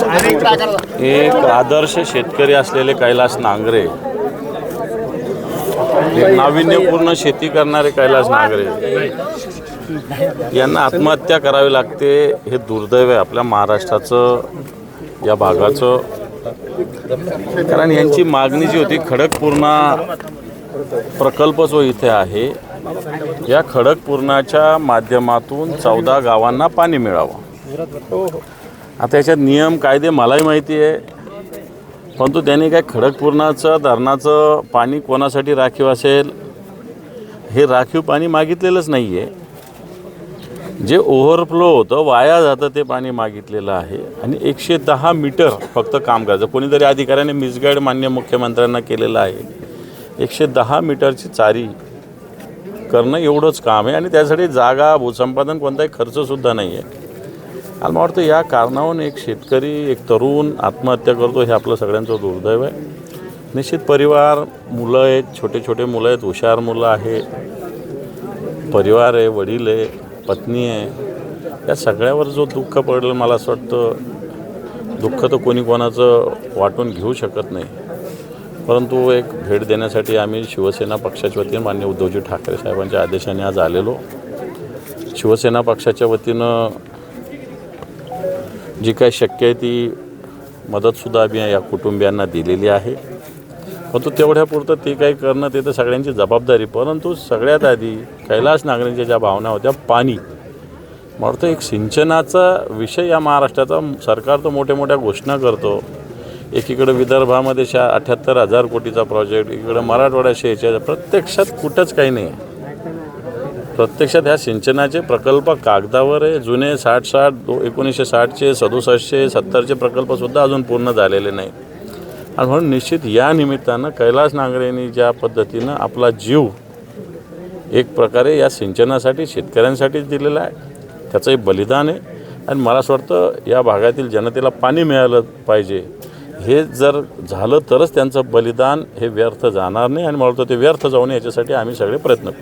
एक आदर्श शेतकरी असलेले कैलास नांगरे, एक नाविन्यपूर्ण शेती करणारे कैलास नांगरे यांना आत्महत्या करावी लागते, हे दुर्दैव आहे आपल्या महाराष्ट्राचं, या भागाचं. कारण यांची मागणी जी होती, खडकपूर्णा प्रकल्प जो इथे आहे, या खडकपूर्णाच्या माध्यमातून 14 गावांना पाणी मिळावं. आता याच्यात नियम कायदे मलाही माहिती आहे, परंतु त्यांनी काय खडकपूर्णाचं धरणाचं पाणी कोणासाठी राखीव असेल, हे राखीव पाणी मागितलेलंच नाही आहे. जे ओव्हरफ्लो होतं, वाया जातं, ते पाणी मागितलेलं आहे. आणि 110 मीटर फक्त काम करायचं. कोणीतरी अधिकाऱ्याने मिसगाईड मान्य मुख्यमंत्र्यांना केलेलं आहे. 110 मीटरची चारी करणं एवढंच काम आहे, आणि त्यासाठी जागा, भूसंपादन, कोणताही खर्चसुद्धा नाही आहे. आणि मला वाटतं या कारणावरून एक शेतकरी, एक तरुण आत्महत्या करतो, हे आपलं सगळ्यांचं दुर्दैव आहे. निश्चित परिवार, मुलं आहेत, छोटे छोटे मुलं आहेत, हुशार मुलं आहे, परिवार आहे, वडील आहे, पत्नी आहे. या सगळ्यावर जो दुःख पडलं, मला असं वाटतं दुःख तर कोणी कोणाचं वाटून घेऊ शकत नाही. परंतु एक भेट देण्यासाठी आम्ही शिवसेना पक्षाच्या वतीने माननीय उद्धवजी ठाकरे साहेबांच्या आदेशाने आज आलेलो. शिवसेना पक्षाच्या वतीनं जी काही शक्य आहे ती मदतसुद्धा आम्ही या कुटुंबियांना दिलेली आहे. परंतु तेवढ्यापुरतं ते काही करणं, ते तर सगळ्यांची जबाबदारी. परंतु सगळ्यात आधी कैलास नांगरेंच्या ज्या भावना होत्या, पाणी, मला वाटतं एक सिंचनाचा विषय या महाराष्ट्राचा. सरकार तर मोठ्या मोठ्या घोषणा करतो, एकीकडे विदर्भामध्ये 78,000 कोटीचा प्रोजेक्ट, इकडे मराठवाड्यात 46,000. प्रत्यक्षात कुठंच काही नाही. प्रत्यक्षात ह्या सिंचनाचे प्रकल्प कागदावर आहे. जुने 1960चे, 67चे, 70चे प्रकल्पसुद्धा अजून पूर्ण झालेले नाही. आणि म्हणून निश्चित या निमित्तानं कैलास नांगरेंनी ज्या पद्धतीनं आपला जीव एक प्रकारे या सिंचनासाठी, शेतकऱ्यांसाठीच दिलेला आहे, त्याचंही बलिदान आहे. आणि मला असं वाटतं या भागातील जनतेला पाणी मिळालं पाहिजे. हे जर झालं तरच त्यांचं बलिदान हे व्यर्थ जाणार नाही. आणि मला वाटतं ते व्यर्थ जाऊ नये याच्यासाठी आम्ही सगळे प्रयत्न करू.